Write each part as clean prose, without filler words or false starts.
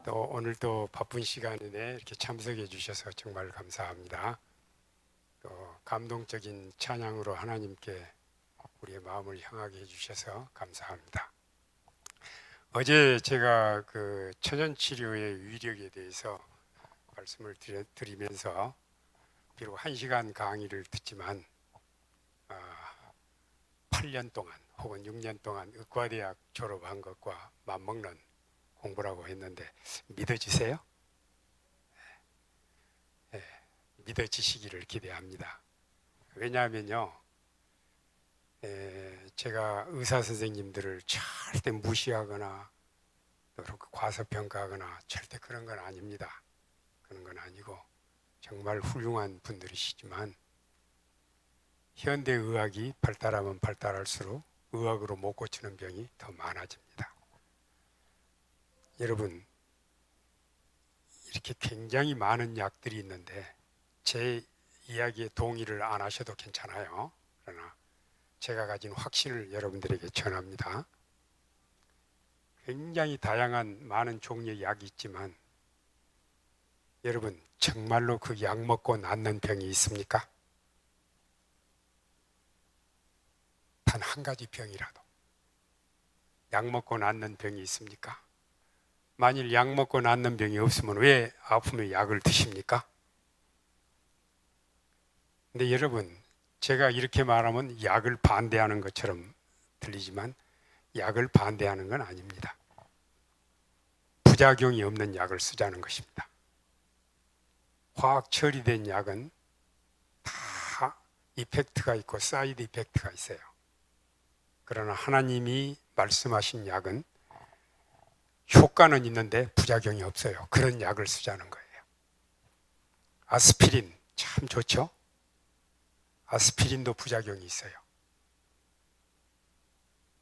또 오늘도 바쁜 시간에 이렇게 참석해 주셔서 정말 감사합니다. 또 감동적인 찬양으로 하나님께 우리의 마음을 향하게 해주셔서 감사합니다. 어제 제가 그 천연치료의 위력에 대해서 말씀을 드리면서 비록 1시간 강의를 듣지만 8년 동안 혹은 6년 동안 의과대학 졸업한 것과 맞먹는 공부라고 했는데 믿어지세요? 네, 믿어지시기를 기대합니다. 왜냐하면요, 제가 의사 선생님들을 절대 무시하거나 또 과소평가하거나 절대 그런 건 아닙니다. 그런 건 아니고 정말 훌륭한 분들이시지만 현대의학이 발달하면 발달할수록 의학으로 못 고치는 병이 더 많아집니다. 여러분, 이렇게 굉장히 많은 약들이 있는데 제 이야기에 동의를 안 하셔도 괜찮아요. 그러나 제가 가진 확신을 여러분들에게 전합니다. 굉장히 다양한 많은 종류의 약이 있지만 여러분, 정말로 그 약 먹고 낫는 병이 있습니까? 단 한 가지 병이라도 약 먹고 낫는 병이 있습니까? 만일 약 먹고 낫는 병이 없으면 왜 아프면 약을 드십니까? 근데 여러분, 제가 이렇게 말하면 약을 반대하는 것처럼 들리지만 약을 반대하는 건 아닙니다. 부작용이 없는 약을 쓰자는 것입니다. 화학 처리된 약은 다 이펙트가 있고 사이드 이펙트가 있어요. 그러나 하나님이 말씀하신 약은 효과는 있는데 부작용이 없어요. 그런 약을 쓰자는 거예요. 아스피린 참 좋죠? 아스피린도 부작용이 있어요.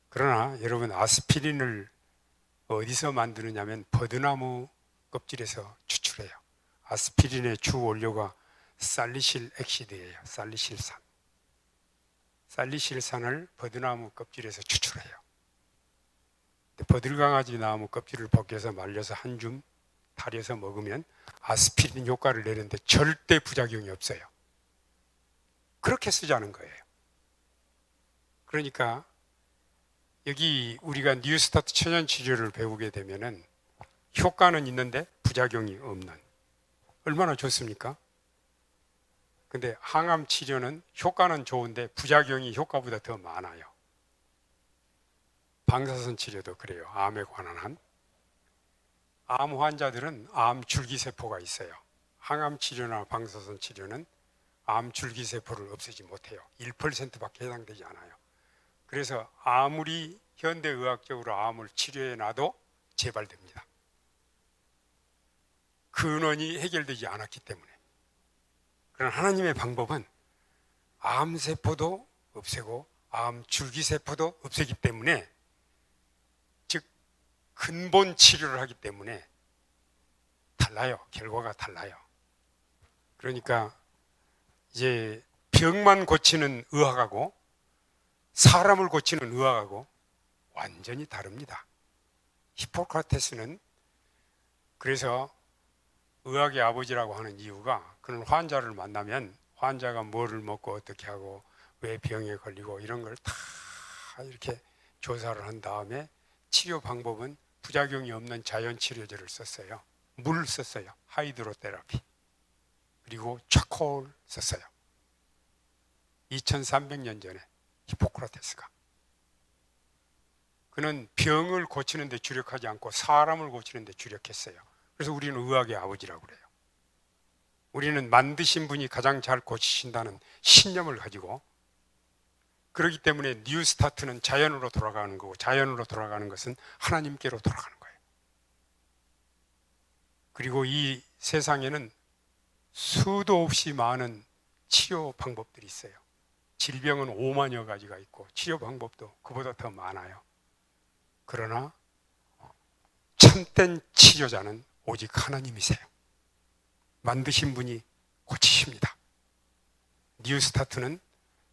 그러나 여러분, 아스피린을 어디서 만드느냐면 버드나무 껍질에서 추출해요. 아스피린의 주 원료가 살리실 엑시드예요. 살리실산. 살리실산을 버드나무 껍질에서 추출해요. 버들강아지 나무 껍질을 벗겨서 말려서 한 줌 달여서 먹으면 아스피린 효과를 내는데 절대 부작용이 없어요. 그렇게 쓰자는 거예요. 그러니까 여기 우리가 뉴스타트 천연치료를 배우게 되면은 효과는 있는데 부작용이 없는, 얼마나 좋습니까? 근데 항암 치료는 효과는 좋은데 부작용이 효과보다 더 많아요. 방사선 치료도 그래요. 암에 관한 한. 암 환자들은 암 줄기세포가 있어요. 항암 치료나 방사선 치료는 암 줄기세포를 없애지 못해요. 1%밖에 해당되지 않아요. 그래서 아무리 현대의학적으로 암을 치료해 놔도 재발됩니다. 근원이 해결되지 않았기 때문에. 그러나 하나님의 방법은 암세포도 없애고 암 줄기세포도 없애기 때문에, 즉 근본 치료를 하기 때문에 달라요. 결과가 달라요. 그러니까 이제 병만 고치는 의학하고 사람을 고치는 의학하고 완전히 다릅니다. 히포크라테스는 그래서 의학의 아버지라고 하는 이유가, 그는 환자를 만나면 환자가 뭐를 먹고 어떻게 하고 왜 병에 걸리고 이런 걸 다 이렇게 조사를 한 다음에 치료 방법은 부작용이 없는 자연 치료제를 썼어요. 물 썼어요. 하이드로테라피. 그리고 차콜 썼어요. 2300년 전에 히포크라테스가. 그는 병을 고치는 데 주력하지 않고 사람을 고치는 데 주력했어요. 그래서 우리는 의학의 아버지라고 그래요. 우리는 만드신 분이 가장 잘 고치신다는 신념을 가지고, 그렇기 때문에 뉴 스타트는 자연으로 돌아가는 거고, 자연으로 돌아가는 것은 하나님께로 돌아가는 거예요. 그리고 이 세상에는 수도 없이 많은 치료 방법들이 있어요. 질병은 5만여 가지가 있고 치료 방법도 그보다 더 많아요. 그러나 참된 치료자는 오직 하나님이세요. 만드신 분이 고치십니다. 뉴 스타트는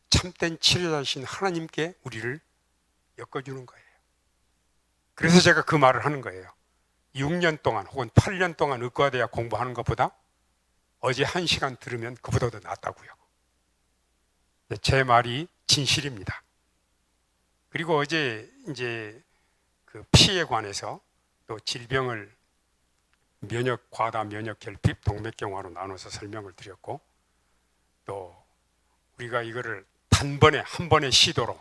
참된 치료자이신 하나님께 우리를 엮어주는 거예요. 그래서 제가 그 말을 하는 거예요. 6년 동안 혹은 8년 동안 의과대학 공부하는 것보다 어제 1시간 들으면 그보다도 낫다고요. 제 말이 진실입니다. 그리고 어제 이제 그 피에 관해서 또 질병을 과다 면역 결핍, 동맥경화로 나눠서 설명을 드렸고, 또 우리가 이거를 단번에 한 번의 시도로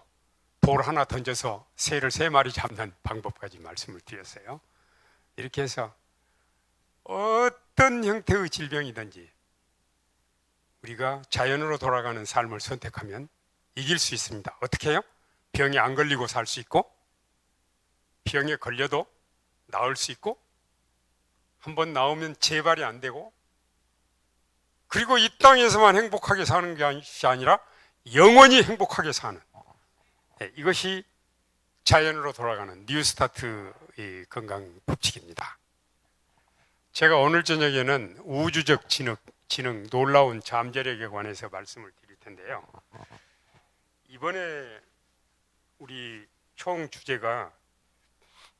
돌 하나 던져서 새를 3마리 잡는 방법까지 말씀을 드렸어요. 이렇게 해서 어떤 형태의 질병이든지 우리가 자연으로 돌아가는 삶을 선택하면 이길 수 있습니다. 어떻게 해요? 병에 안 걸리고 살 수 있고, 병에 걸려도 나을 수 있고, 한번 나오면 재발이 안 되고, 그리고 이 땅에서만 행복하게 사는 것이 아니라 영원히 행복하게 사는, 이것이 자연으로 돌아가는 뉴스타트의 건강 법칙입니다. 제가 오늘 저녁에는 우주적 지능, 놀라운 잠재력에 관해서 말씀을 드릴 텐데요. 이번에 우리 총 주제가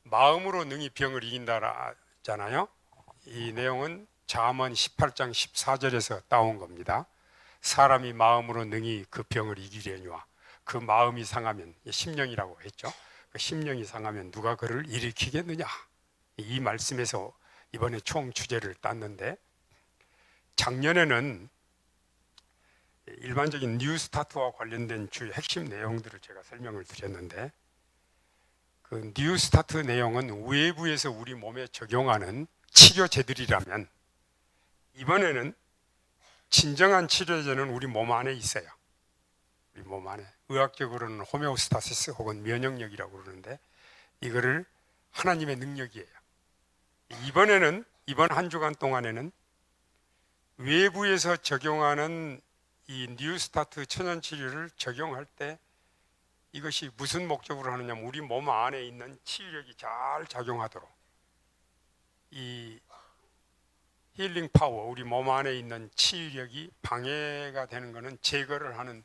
마음으로 능히 병을 이긴다잖아요. 이 내용은 잠언 18장 14절에서 따온 겁니다. 사람이 마음으로 능히 그 병을 이기려니와 그 마음이 상하면, 심령이라고 했죠. 그 심령이 상하면 누가 그를 일으키겠느냐. 이 말씀에서 이번에 총 주제를 땄는데, 작년에는 일반적인 뉴스타트와 관련된 주요 핵심 내용들을 제가 설명을 드렸는데, 그 뉴스타트 내용은 외부에서 우리 몸에 적용하는 치료제들이라면, 이번에는 진정한 치료제는 우리 몸 안에 있어요. 우리 몸 안에. 의학적으로는 호메오스타시스 혹은 면역력이라고 그러는데, 이거를 하나님의 능력이에요. 이번 한 주간 동안에는 외부에서 적용하는 이 뉴스타트 천연치료를 적용할 때 이것이 무슨 목적으로 하느냐면, 우리 몸 안에 있는 치유력이 잘 작용하도록, 이 힐링 파워, 우리 몸 안에 있는 치유력이 방해가 되는 것은 제거를 하는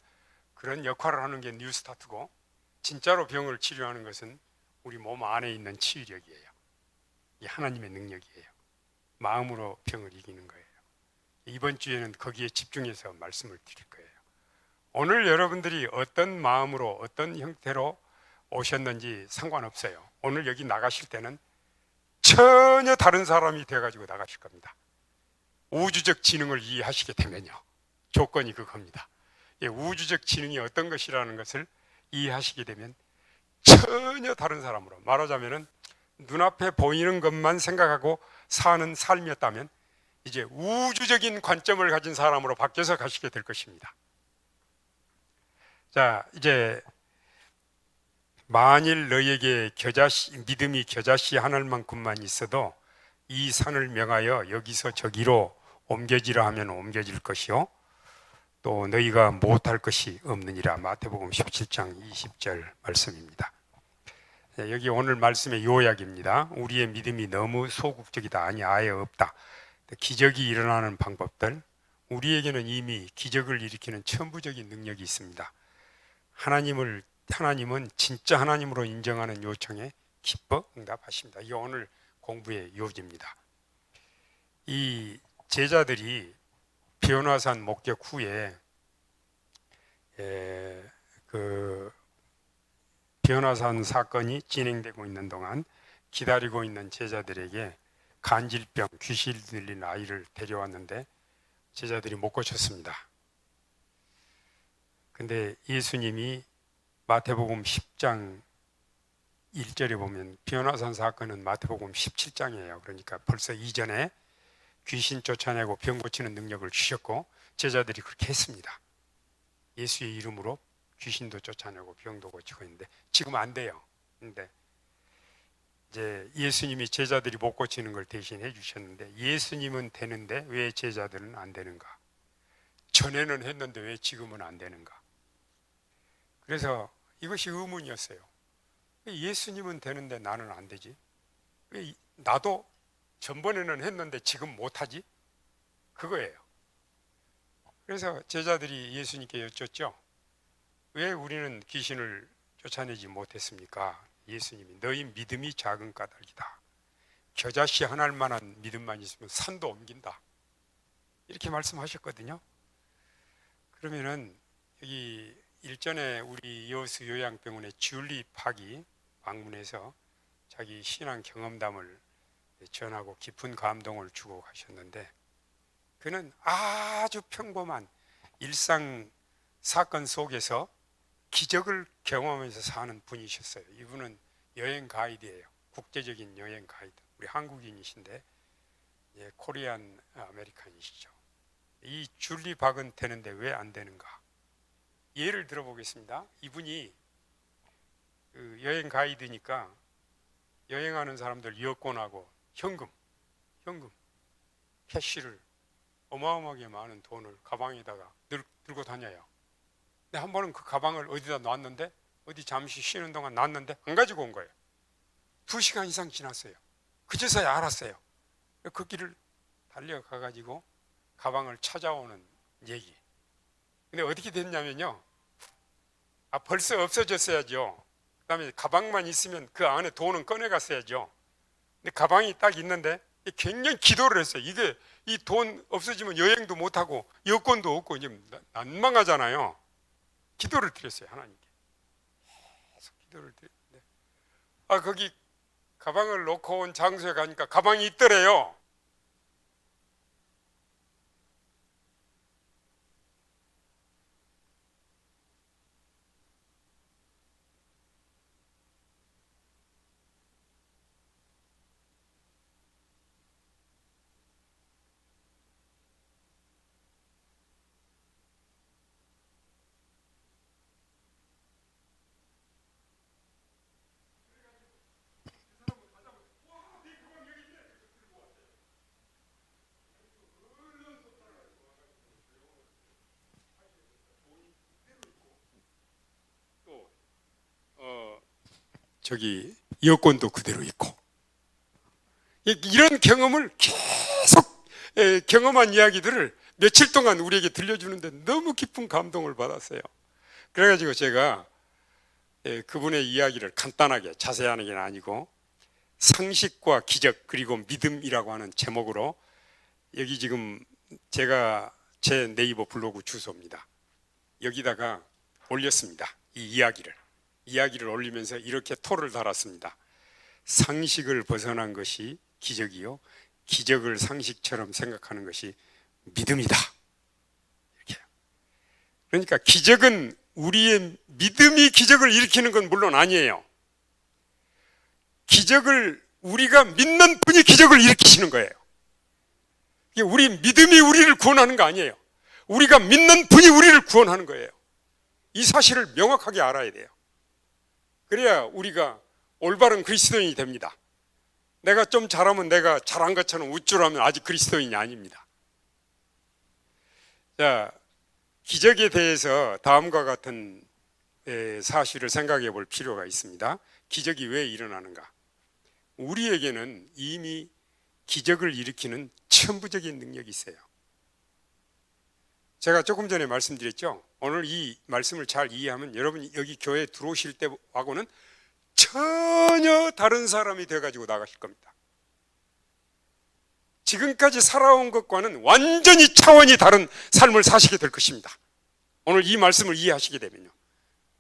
그런 역할을 하는 게 뉴스타트고, 진짜로 병을 치료하는 것은 우리 몸 안에 있는 치유력이에요. 이 하나님의 능력이에요. 마음으로 병을 이기는 거예요. 이번 주에는 거기에 집중해서 말씀을 드릴 거예요. 오늘 여러분들이 어떤 마음으로 어떤 형태로 오셨는지 상관없어요. 오늘 여기 나가실 때는 전혀 다른 사람이 돼가지고 나가실 겁니다. 우주적 지능을 이해하시게 되면요. 조건이 그겁니다. 우주적 지능이 어떤 것이라는 것을 이해하시게 되면 전혀 다른 사람으로, 말하자면 눈앞에 보이는 것만 생각하고 사는 삶이었다면 이제 우주적인 관점을 가진 사람으로 바뀌어서 가시게 될 것입니다. 자, 이제 만일 너희에게 믿음이 겨자씨 하늘만큼만 있어도 이 산을 명하여 여기서 저기로 옮겨지라 하면 옮겨질 것이요, 또 너희가 못할 것이 없느니라. 마태복음 17장 20절 말씀입니다. 여기 오늘 말씀의 요약입니다. 우리의 믿음이 너무 소극적이다, 아니 아예 없다, 기적이 일어나는 방법들, 우리에게는 이미 기적을 일으키는 천부적인 능력이 있습니다. 하나님은 진짜 하나님으로 인정하는 요청에 기뻐 응답하십니다. 이게 오늘 공부의 요지입니다. 이 제자들이 변화산 목격 후에 그 변화산 사건이 진행되고 있는 동안 기다리고 있는 제자들에게 간질병, 귀신 들린 아이를 데려왔는데 제자들이 못 고쳤습니다. 근데 예수님이 마태복음 10장 1절에 보면, 변화산 사건은 마태복음 17장이에요. 그러니까 벌써 이전에 귀신 쫓아내고 병 고치는 능력을 주셨고 제자들이 그렇게 했습니다. 예수의 이름으로 귀신도 쫓아내고 병도 고치고 있는데 지금 안 돼요. 근데 이제 예수님이 제자들이 못 고치는 걸 대신해 주셨는데, 예수님은 되는데 왜 제자들은 안 되는가? 전에는 했는데 왜 지금은 안 되는가? 그래서 이것이 의문이었어요. 왜 예수님은 되는데 나는 안 되지? 왜 나도 전번에는 했는데 지금 못하지? 그거예요. 그래서 제자들이 예수님께 여쭙죠. 왜 우리는 귀신을 쫓아내지 못했습니까? 예수님이 너희 믿음이 작은 까닭이다. 겨자씨 한 알만한 믿음만 있으면 산도 옮긴다, 이렇게 말씀하셨거든요. 그러면은 여기 일전에 우리 여수 요양병원의 줄리 박이 방문해서 자기 신앙 경험담을 전하고 깊은 감동을 주고 가셨는데, 그는 아주 평범한 일상 사건 속에서 기적을 경험하면서 사는 분이셨어요. 이분은 여행 가이드예요. 국제적인 여행 가이드. 우리 한국인이신데 코리안 아메리칸이시죠. 이 줄리 박은 되는데 왜 안 되는가? 예를 들어보겠습니다. 이분이 여행 가이드니까 여행하는 사람들 여권하고 현금, 캐시를 어마어마하게 많은 돈을 가방에다가 들고 다녀요. 근데 한 번은 그 가방을 어디다 놨는데, 어디 잠시 쉬는 동안 놨는데 안 가지고 온 거예요. 2시간 이상 지났어요. 그제서야 알았어요. 그 길을 달려가가지고 가방을 찾아오는 얘기. 근데 어떻게 됐냐면요, 벌써 없어졌어야죠. 그 다음에 가방만 있으면 그 안에 돈은 꺼내갔어야죠. 근데 가방이 딱 있는데 굉장히 기도를 했어요. 이게 이 돈 없어지면 여행도 못하고 여권도 없고 지금 난망하잖아요. 기도를 드렸어요, 하나님께. 계속 기도를 드렸는데, 거기 가방을 놓고 온 장소에 가니까 가방이 있더래요. 저기 여권도 그대로 있고, 이런 경험을 계속 경험한 이야기들을 며칠 동안 우리에게 들려주는데 너무 깊은 감동을 받았어요. 그래가지고 제가 그분의 이야기를 간단하게, 자세하게 아니고 상식과 기적 그리고 믿음이라고 하는 제목으로, 여기 지금 제가 제 네이버 블로그 주소입니다. 여기다가 올렸습니다. 이 이야기를 올리면서 이렇게 토를 달았습니다. 상식을 벗어난 것이 기적이요, 기적을 상식처럼 생각하는 것이 믿음이다. 이렇게. 그러니까 기적은, 우리의 믿음이 기적을 일으키는 건 물론 아니에요. 기적을 우리가 믿는 분이 기적을 일으키시는 거예요. 우리 믿음이 우리를 구원하는 거 아니에요. 우리가 믿는 분이 우리를 구원하는 거예요. 이 사실을 명확하게 알아야 돼요. 그래야 우리가 올바른 그리스도인이 됩니다. 내가 좀 잘하면 내가 잘한 것처럼 우쭐하면 아직 그리스도인이 아닙니다. 자, 기적에 대해서 다음과 같은 사실을 생각해 볼 필요가 있습니다. 기적이 왜 일어나는가? 우리에게는 이미 기적을 일으키는 천부적인 능력이 있어요. 제가 조금 전에 말씀드렸죠. 오늘 이 말씀을 잘 이해하면 여러분이 여기 교회에 들어오실 때하고는 전혀 다른 사람이 되어가지고 나가실 겁니다. 지금까지 살아온 것과는 완전히 차원이 다른 삶을 사시게 될 것입니다. 오늘 이 말씀을 이해하시게 되면요.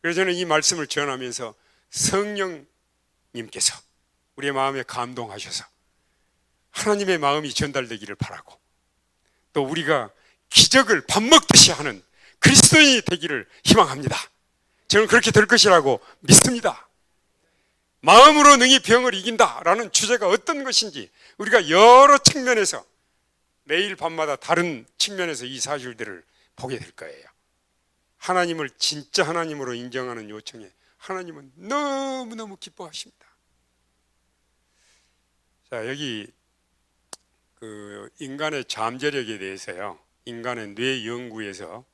그래서 저는 이 말씀을 전하면서 성령님께서 우리의 마음에 감동하셔서 하나님의 마음이 전달되기를 바라고, 또 우리가 기적을 밥 먹듯이 하는 그리스도인이 되기를 희망합니다. 저는 그렇게 될 것이라고 믿습니다. 마음으로 능히 병을 이긴다라는 주제가 어떤 것인지 우리가 여러 측면에서 매일 밤마다 다른 측면에서 이 사실들을 보게 될 거예요. 하나님을 진짜 하나님으로 인정하는 요청에 하나님은 너무너무 기뻐하십니다. 자, 여기 그 인간의 잠재력에 대해서요, 인간의 뇌 연구에서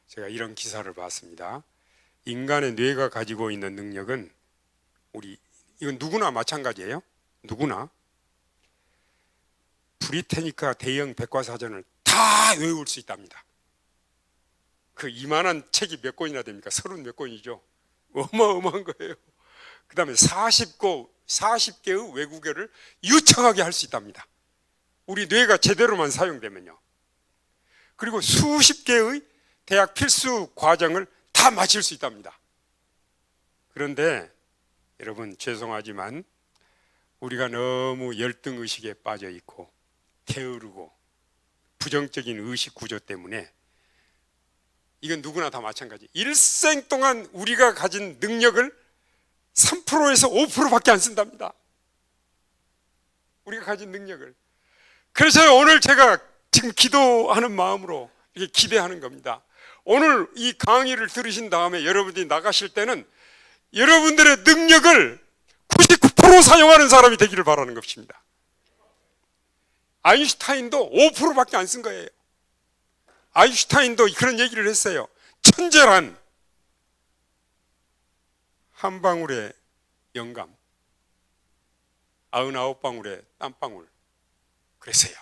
제가 이런 기사를 봤습니다. 인간의 뇌가 가지고 있는 능력은 이건 누구나 마찬가지예요. 누구나 브리테니카 대형 백과사전을 다 외울 수 있답니다. 그 이만한 책이 몇 권이나 됩니까? 30 몇 권이죠. 어마어마한 거예요. 그 다음에 40권 40개의 외국어를 유창하게 할 수 있답니다. 우리 뇌가 제대로만 사용되면요. 그리고 수십 개의 대학 필수 과정을 다 마칠 수 있답니다. 그런데 여러분, 죄송하지만 우리가 너무 열등의식에 빠져 있고 게으르고 부정적인 의식 구조 때문에, 이건 누구나 다 마찬가지, 일생 동안 우리가 가진 능력을 3%에서 5%밖에 안 쓴답니다. 우리가 가진 능력을. 그래서 오늘 제가 지금 기도하는 마음으로 이렇게 기대하는 겁니다. 오늘 이 강의를 들으신 다음에 여러분들이 나가실 때는 여러분들의 능력을 99% 사용하는 사람이 되기를 바라는 것입니다. 아인슈타인도 5%밖에 안 쓴 거예요. 아인슈타인도 그런 얘기를 했어요. 천재란 한 방울의 영감, 99방울의 땀방울, 그랬어요.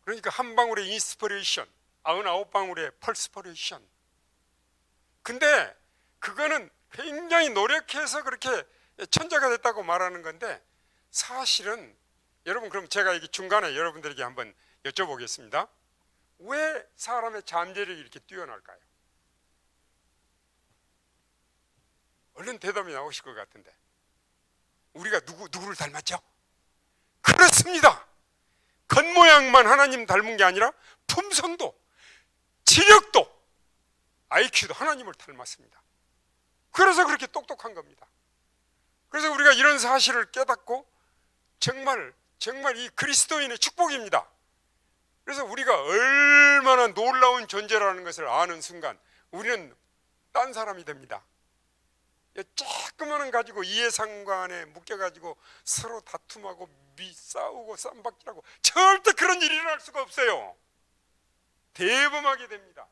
그러니까 한 방울의 인스피레이션, 99방울의 펄스퍼레이션. 근데 그거는 굉장히 노력해서 그렇게 천재가 됐다고 말하는 건데, 사실은 여러분, 그럼 제가 여기 중간에 여러분들에게 한번 여쭤보겠습니다. 왜 사람의 잠재력이 이렇게 뛰어날까요? 얼른 대답이 나오실 것 같은데. 우리가 누구를 닮았죠? 그렇습니다. 겉모양만 하나님 닮은 게 아니라 품성도, 지력도, IQ도 하나님을 닮았습니다. 그래서 그렇게 똑똑한 겁니다. 그래서 우리가 이런 사실을 깨닫고 정말 이 그리스도인의 축복입니다. 그래서 우리가 얼마나 놀라운 존재라는 것을 아는 순간 우리는 딴 사람이 됩니다. 조그마한 가지고 이해상관에 묶여가지고 서로 다툼하고 싸우고 쌈박질하고, 절대 그런 일이 일어날 수가 없어요. 대범하게 됩니다.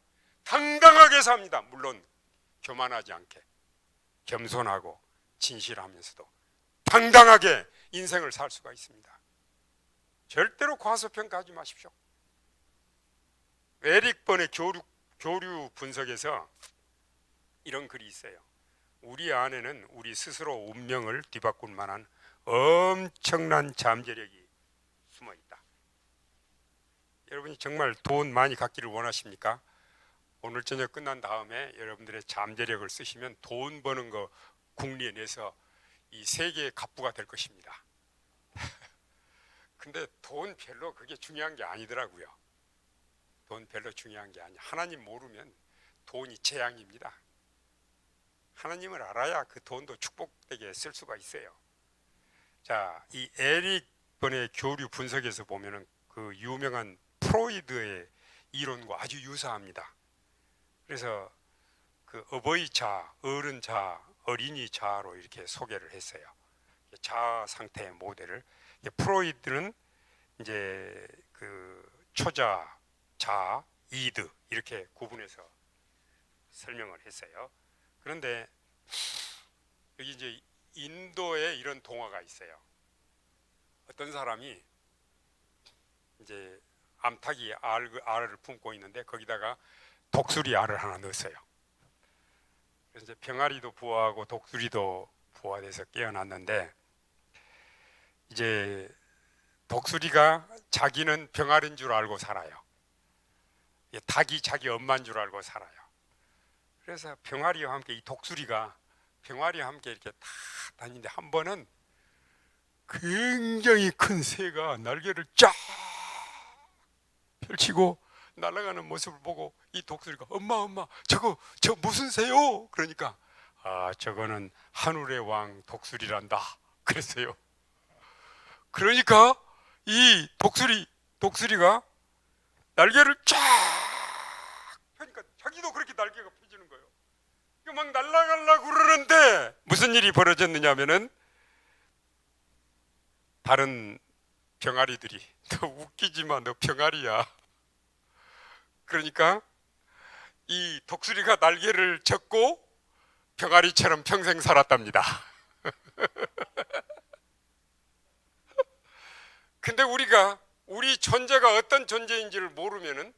당당하게 삽니다. 물론 교만하지 않게, 겸손하고 진실하면서도 당당하게 인생을 살 수가 있습니다. 절대로 과소평가하지 마십시오. 에릭 번의 교류 분석에서 이런 글이 있어요. 우리 안에는 우리 스스로 운명을 뒤바꿀 만한 엄청난 잠재력이 숨어 있다. 여러분이 정말 돈 많이 갖기를 원하십니까? 오늘 저녁 끝난 다음에 여러분들의 잠재력을 쓰시면 돈 버는 거 국리에 내서 이 세계의 갑부가 될 것입니다. 근데 돈 별로 그게 중요한 게 아니더라고요. 돈 별로 중요한 게 아니야. 하나님 모르면 돈이 재앙입니다. 하나님을 알아야 그 돈도 축복되게 쓸 수가 있어요. 자, 이 에릭 번의 교류 분석에서 보면은 그 유명한 프로이드의 이론과 아주 유사합니다. 그래서 그 어버이 자, 어른 자, 어린이 자로 이렇게 소개를 했어요. 자아 상태의 모델을. 프로이드는 이제 그 초자, 자아, 이드 이렇게 구분해서 설명을 했어요. 그런데 여기 이제 인도에 이런 동화가 있어요. 어떤 사람이 이제 암탉이 알을 품고 있는데 거기다가 독수리 알을 하나 넣었어요. 그래서 이제 병아리도 부화하고 독수리도 부화돼서 깨어났는데, 이제 독수리가 자기는 병아리인 줄 알고 살아요. 닭이 자기 엄마인 줄 알고 살아요. 그래서 병아리와 함께, 이 독수리가 병아리와 함께 이렇게 다 다니는데, 한 번은 굉장히 큰 새가 날개를 쫙 펼치고 날아가는 모습을 보고 이 독수리가 엄마 저거 무슨 새요? 그러니까 저거는 하늘의 왕 독수리란다 그랬어요. 그러니까 이 독수리가 날개를 쫙 펴니까 자기도 그렇게 날개가 펴지는 거예요. 막 날아가려고 그러는데 무슨 일이 벌어졌느냐면은, 다른 병아리들이 너 웃기지 마, 너 병아리야. 그러니까 이 독수리가 날개를 젓고 병아리처럼 평생 살았답니다. 근데 우리 존재가 어떤 존재인지를 모르면은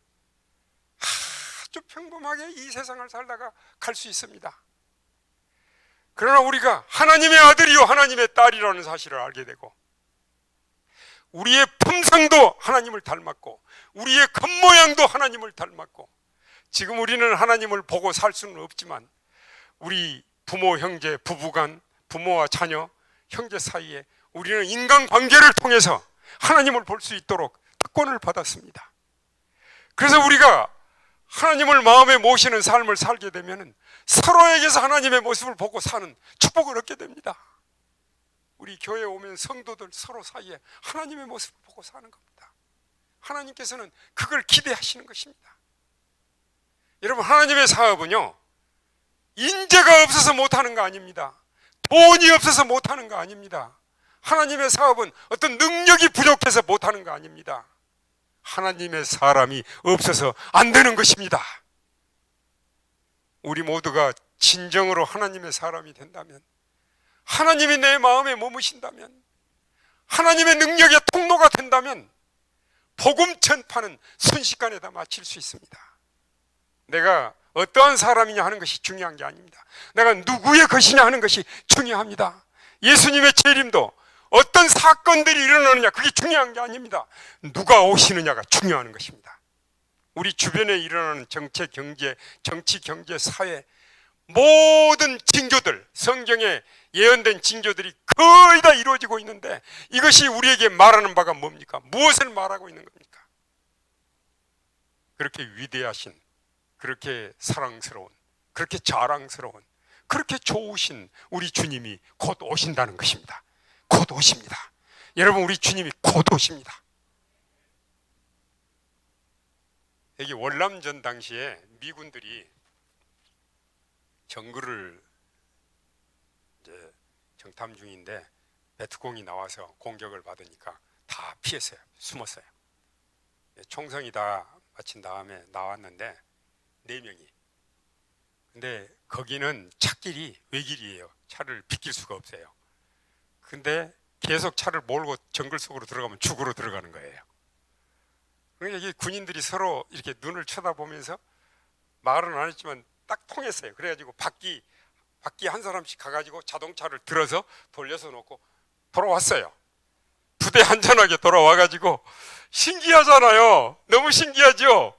아주 평범하게 이 세상을 살다가 갈 수 있습니다. 그러나 우리가 하나님의 아들이요 하나님의 딸이라는 사실을 알게 되고, 우리의 품성도 하나님을 닮았고 우리의 겉모양도 하나님을 닮았고, 지금 우리는 하나님을 보고 살 수는 없지만 우리 부모, 형제, 부부간, 부모와 자녀, 형제 사이에 우리는 인간관계를 통해서 하나님을 볼 수 있도록 특권을 받았습니다. 그래서 우리가 하나님을 마음에 모시는 삶을 살게 되면 서로에게서 하나님의 모습을 보고 사는 축복을 얻게 됩니다. 우리 교회에 오면 성도들 서로 사이에 하나님의 모습을 보고 사는 겁니다. 하나님께서는 그걸 기대하시는 것입니다. 여러분, 하나님의 사업은요, 인재가 없어서 못하는 거 아닙니다. 돈이 없어서 못하는 거 아닙니다. 하나님의 사업은 어떤 능력이 부족해서 못하는 거 아닙니다. 하나님의 사람이 없어서 안 되는 것입니다. 우리 모두가 진정으로 하나님의 사람이 된다면, 하나님이 내 마음에 머무신다면, 하나님의 능력의 통로가 된다면 복음 전파는 순식간에다 마칠 수 있습니다. 내가 어떠한 사람이냐 하는 것이 중요한 게 아닙니다. 내가 누구의 것이냐 하는 것이 중요합니다. 예수님의 재림도 어떤 사건들이 일어나느냐, 그게 중요한 게 아닙니다. 누가 오시느냐가 중요한 것입니다. 우리 주변에 일어나는 정치, 경제, 사회, 모든 징조들, 성경에 예언된 징조들이 거의 다 이루어지고 있는데, 이것이 우리에게 말하는 바가 뭡니까? 무엇을 말하고 있는 겁니까? 그렇게 위대하신, 그렇게 사랑스러운, 그렇게 자랑스러운, 그렇게 좋으신 우리 주님이 곧 오신다는 것입니다. 곧 오십니다. 여러분, 우리 주님이 곧 오십니다. 여기 월남전 당시에 미군들이 정글을 이제 정탐 중인데 베트콩이 나와서 공격을 받으니까 다 피했어요. 숨었어요. 총성이 다 마친 다음에 나왔는데 4명이. 근데 거기는 차길이 외길이에요. 차를 비킬 수가 없어요. 근데 계속 차를 몰고 정글 속으로 들어가면 죽으러 들어가는 거예요. 그러니까 이게 군인들이 서로 이렇게 눈을 쳐다보면서 말은 안 했지만 딱 통했어요. 그래가지고 바퀴 한 사람씩 가가지고 자동차를 들어서 돌려서 놓고 돌아왔어요. 부대 안전하게 돌아와가지고 신기하잖아요. 너무 신기하죠.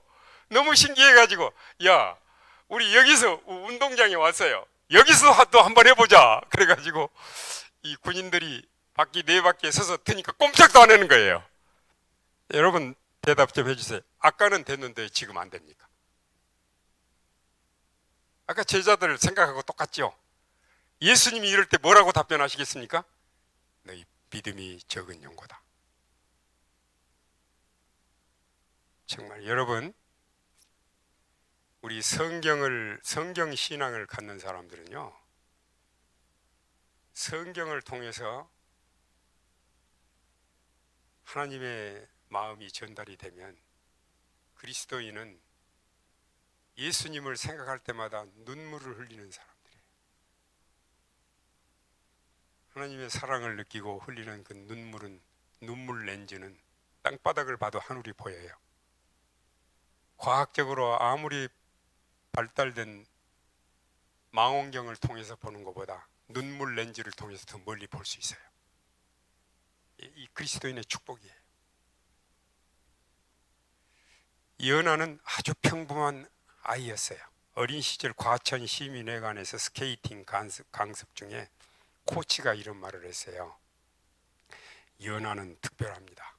너무 신기해가지고, 야, 우리 여기서 운동장에 왔어요. 여기서 또 한번 해보자. 그래가지고 이 군인들이 바퀴 4바퀴에 서서 트니까 꼼짝도 안 하는 거예요. 여러분, 대답 좀 해주세요. 아까는 됐는데 지금 안 됩니까? 아까 제자들 생각하고 똑같죠? 예수님이 이럴 때 뭐라고 답변하시겠습니까? 너희 믿음이 적은 영고다. 정말 여러분, 우리 성경 신앙을 갖는 사람들은요, 성경을 통해서 하나님의 마음이 전달이 되면 그리스도인은 예수님을 생각할 때마다 눈물을 흘리는 사람들이에요. 하나님의 사랑을 느끼고 흘리는 그 눈물 렌즈는 땅바닥을 봐도 하늘이 보여요. 과학적으로 아무리 발달된 망원경을 통해서 보는 것보다 눈물 렌즈를 통해서 더 멀리 볼 수 있어요. 이 그리스도인의 축복이에요. 이은하는 아주 평범한 아이였어요. 어린 시절 과천 시민회관에서 스케이팅 강습 중에 코치가 이런 말을 했어요. 이은하는 특별합니다.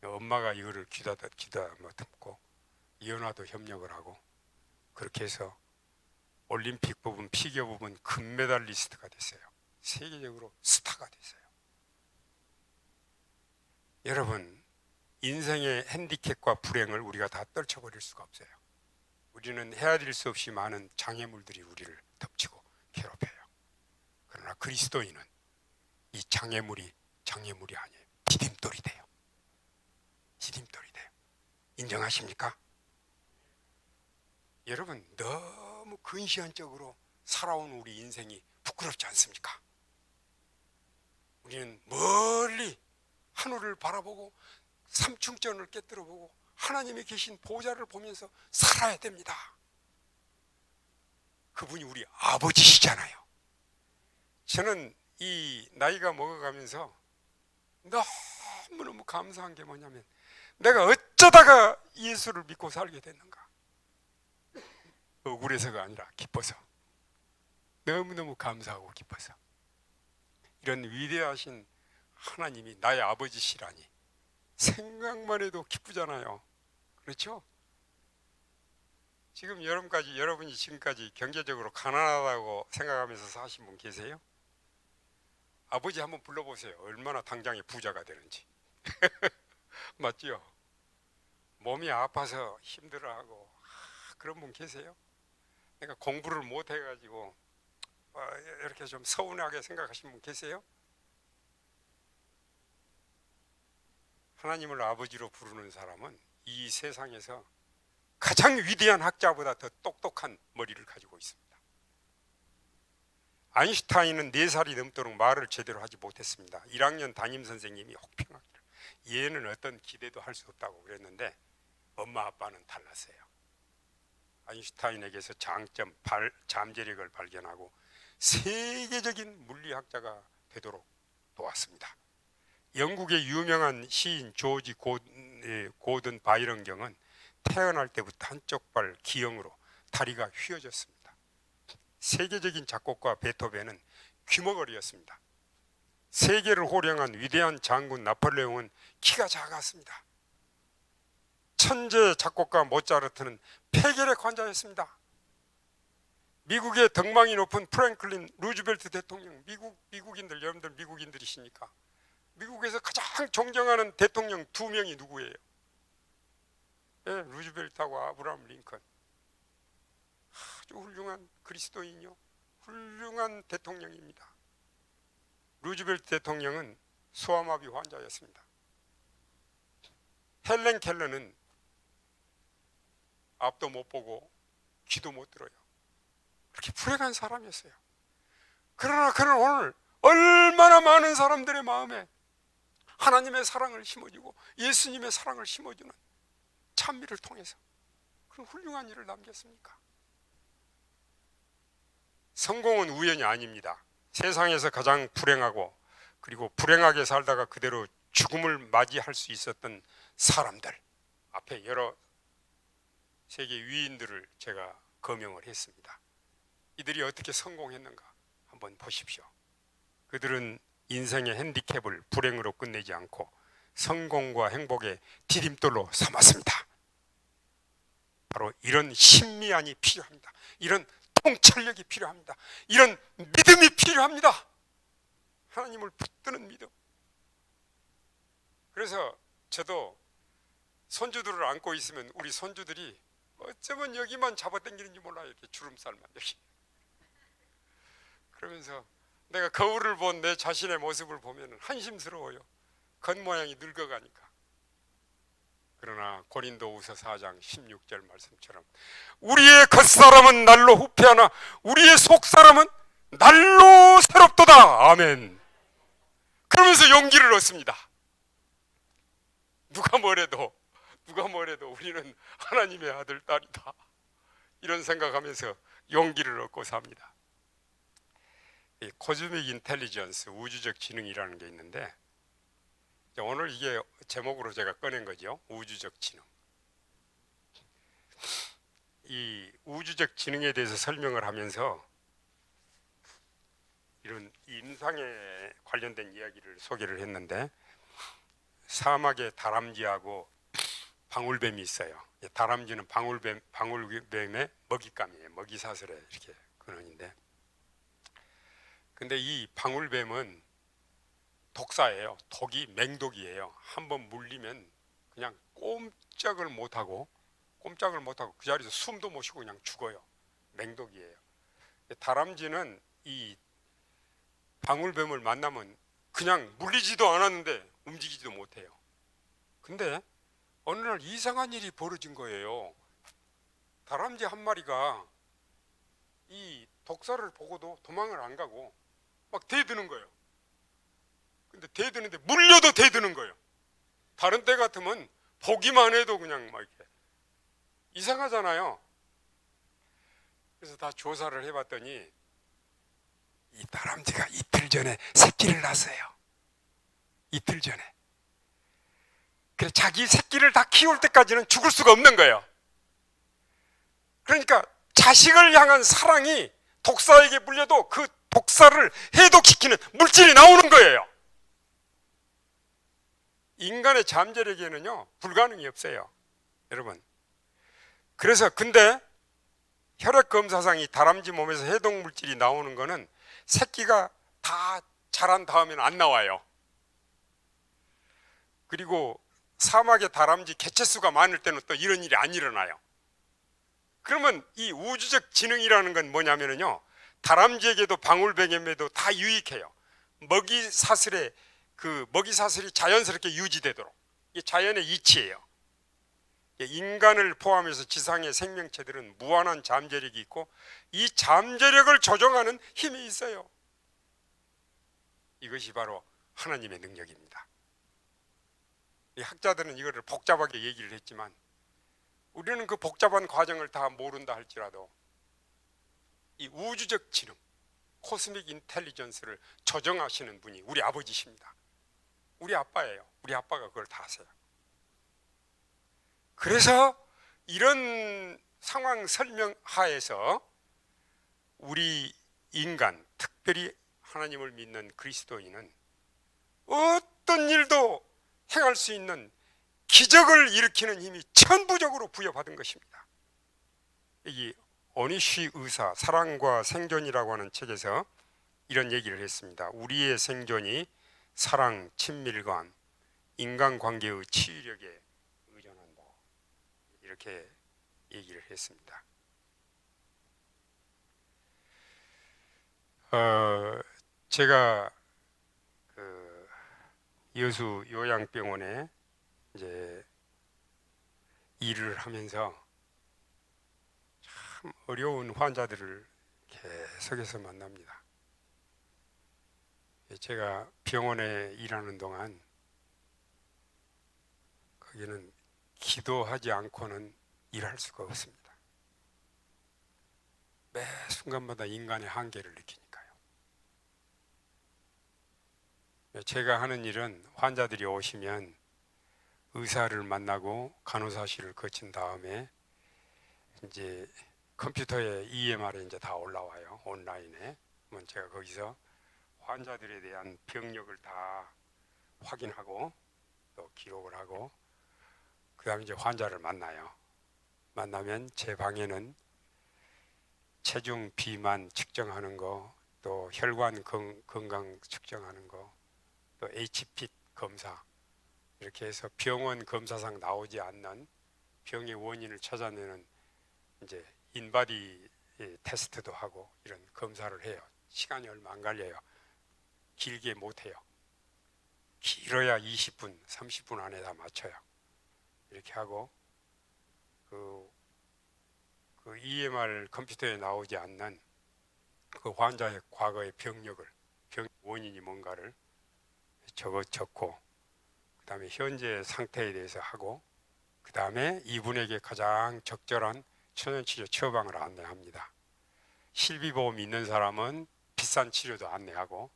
엄마가 이거를 귀다 듣고 이은하도 협력을 하고, 그렇게 해서 올림픽 부분, 피겨 부분 금메달리스트가 됐어요. 세계적으로 스타가 됐어요. 여러분, 인생의 핸디캡과 불행을 우리가 다 떨쳐버릴 수가 없어요. 우리는 헤아릴 수 없이 많은 장애물들이 우리를 덮치고 괴롭혀요. 그러나 그리스도인은 이 장애물이 아니에요. 디딤돌이 돼요. 디딤돌이 돼요. 인정하십니까? 여러분, 너무 근시안적으로 살아온 우리 인생이 부끄럽지 않습니까? 우리는 멀리 하늘을 바라보고 삼층전을 깨뜨려보고 하나님이 계신 보좌를 보면서 살아야 됩니다. 그분이 우리 아버지시잖아요. 저는 이 나이가 먹어가면서 너무너무 감사한 게 뭐냐면, 내가 어쩌다가 예수를 믿고 살게 됐는가. 억울해서가 아니라 기뻐서, 너무너무 감사하고 기뻐서. 이런 위대하신 하나님이 나의 아버지시라니 생각만 해도 기쁘잖아요. 그렇죠? 지금 여러분이 지금까지 경제적으로 가난하다고 생각하면서 사신 분 계세요? 아버지 한번 불러보세요. 얼마나 당장에 부자가 되는지. 맞죠? 몸이 아파서 힘들어하고 그런 분 계세요? 내가 공부를 못 해가지고 이렇게 좀 서운하게 생각하시는 분 계세요? 하나님을 아버지로 부르는 사람은 이 세상에서 가장 위대한 학자보다 더 똑똑한 머리를 가지고 있습니다. 아인슈타인은 4살이 넘도록 말을 제대로 하지 못했습니다. 1학년 담임선생님이 혹평하기를 얘는 어떤 기대도 할 수 없다고 그랬는데 엄마 아빠는 달랐어요. 아인슈타인에게서 장점, 잠재력을 발견하고 세계적인 물리학자가 되도록 도왔습니다. 영국의 유명한 시인 조지 고든 바이런 경은 태어날 때부터 한쪽 발 기형으로 다리가 휘어졌습니다. 세계적인 작곡가 베토벤은 귀머거리였습니다. 세계를 호령한 위대한 장군 나폴레옹은 키가 작았습니다. 천재 작곡가 모차르트는 폐결핵 환자였습니다. 미국의 덕망이 높은 프랭클린 루즈벨트 대통령, 미국인들, 여러분들 미국인들이시니까 미국에서 가장 존경하는 대통령 2명이 누구예요? 네, 루즈벨트하고 아브라함 링컨. 아주 훌륭한 그리스도인이요, 훌륭한 대통령입니다. 루즈벨트 대통령은 소아마비 환자였습니다. 헬렌 켈러는 앞도 못 보고 귀도 못 들어요. 그렇게 불행한 사람이었어요. 그러나 그는 오늘 얼마나 많은 사람들의 마음에 하나님의 사랑을 심어주고 예수님의 사랑을 심어주는 찬미를 통해서 그런 훌륭한 일을 남겼습니까? 성공은 우연이 아닙니다. 세상에서 가장 불행하고 그리고 불행하게 살다가 그대로 죽음을 맞이할 수 있었던 사람들 앞에 여러 세계 위인들을 제가 거명을 했습니다. 이들이 어떻게 성공했는가 한번 보십시오. 그들은 인생의 핸디캡을 불행으로 끝내지 않고 성공과 행복의 디딤돌로 삼았습니다. 바로 이런 신미안이 필요합니다. 이런 통찰력이 필요합니다. 이런 믿음이 필요합니다. 하나님을 붙드는 믿음. 그래서 저도 손주들을 안고 있으면 우리 손주들이 어쩌면 여기만 잡아당기는지 몰라요. 이렇게 주름살만 여기. 그러면서 내가 거울을 본 내 자신의 모습을 보면 한심스러워요. 겉모양이 늙어가니까. 그러나 고린도후서 4장 16절 말씀처럼 우리의 겉사람은 날로 후패하나 우리의 속사람은 날로 새롭도다. 아멘. 그러면서 용기를 얻습니다. 누가 뭐래도 우리는 하나님의 아들, 딸이다. 이런 생각하면서 용기를 얻고 삽니다. 이 코즈믹 인텔리전스, 우주적 지능이라는 게 있는데 오늘 이게 제목으로 제가 꺼낸 거죠. 우주적 지능. 이 우주적 지능에 대해서 설명을 하면서 이런 임상에 관련된 이야기를 소개를 했는데 사막에 다람쥐하고 방울뱀이 있어요. 다람쥐는 방울뱀의 먹잇감이에요. 먹이사슬에 이렇게 근원인데, 근데 이 방울뱀은 독사예요. 독이 맹독이에요. 한번 물리면 그냥 꼼짝을 못하고 그 자리에서 숨도 못 쉬고 그냥 죽어요. 맹독이에요. 다람쥐는 이 방울뱀을 만나면 그냥 물리지도 않았는데 움직이지도 못해요. 근데 어느 날 이상한 일이 벌어진 거예요. 다람쥐 한 마리가 이 독사를 보고도 도망을 안 가고 막 대드는 거예요. 근데 대드는데 물려도 대드는 거예요. 다른 때 같으면 보기만 해도 그냥 막 이렇게 이상하잖아요. 그래서 다 조사를 해봤더니 이 다람쥐가 이틀 전에 새끼를 낳았어요. 이틀 전에. 그래서 자기 새끼를 다 키울 때까지는 죽을 수가 없는 거예요. 그러니까 자식을 향한 사랑이 독사에게 물려도 그 독사를 해독시키는 물질이 나오는 거예요. 인간의 잠재력에는요 불가능이 없어요, 여러분. 그래서 근데 혈액 검사상 이 다람쥐 몸에서 해독 물질이 나오는 거는 새끼가 다 자란 다음에는 안 나와요. 그리고 사막의 다람쥐 개체수가 많을 때는 또 이런 일이 안 일어나요. 그러면 이 우주적 지능이라는 건 뭐냐면요, 다람쥐에게도 방울뱀에게도 다 유익해요. 먹이 사슬이 자연스럽게 유지되도록. 이게 자연의 이치예요. 인간을 포함해서 지상의 생명체들은 무한한 잠재력이 있고 이 잠재력을 조정하는 힘이 있어요. 이것이 바로 하나님의 능력입니다. 이 학자들은 이거를 복잡하게 얘기를 했지만 우리는 그 복잡한 과정을 다 모른다 할지라도 이 우주적 지능, 코스믹 인텔리전스를 조정하시는 분이 우리 아버지십니다. 우리 아빠예요. 우리 아빠가 그걸 다 하세요. 그래서 이런 상황 설명하에서 우리 인간, 특별히 하나님을 믿는 그리스도인은 어떤 일도 행할 수 있는 기적을 일으키는 힘이 천부적으로 부여받은 것입니다. 이 오니쉬 의사 사랑과 생존이라고 하는 책에서 이런 얘기를 했습니다. 우리의 생존이 사랑, 친밀감, 인간관계의 치유력에 의존한다, 이렇게 얘기를 했습니다. 제가 그 여수 요양병원에 이제 일을 하면서 참 어려운 환자들을 계속해서 만납니다. 제가 병원에 일하는 동안 거기는 기도하지 않고는 일할 수가 없습니다. 매 순간마다 인간의 한계를 느끼니까요. 제가 하는 일은 환자들이 오시면 의사를 만나고 간호사실을 거친 다음에 이제 컴퓨터에 EMR에 이제 다 올라와요, 온라인에. 그러면 제가 거기서 환자들에 대한 병력을 다 확인하고 또 기록을 하고 그 다음에 이제 환자를 만나요. 만나면 제 방에는 체중 비만 측정하는 거, 또 혈관 건강 측정하는 거, 또 HP 검사, 이렇게 해서 병원 검사상 나오지 않는 병의 원인을 찾아내는 이제 인바디 테스트도 하고 이런 검사를 해요. 시간이 얼마 안 걸려요. 길게 못 해요. 길어야 20분, 30분 안에 다 맞춰요. 이렇게 하고 그 EMR 컴퓨터에 나오지 않는 그 환자의 과거의 병력을, 병 원인이 뭔가를 적고 그 다음에 현재 상태에 대해서 하고 그 다음에 이분에게 가장 적절한 천연치료 처방을 안내합니다. 실비보험이 있는 사람은 비싼 치료도 안내하고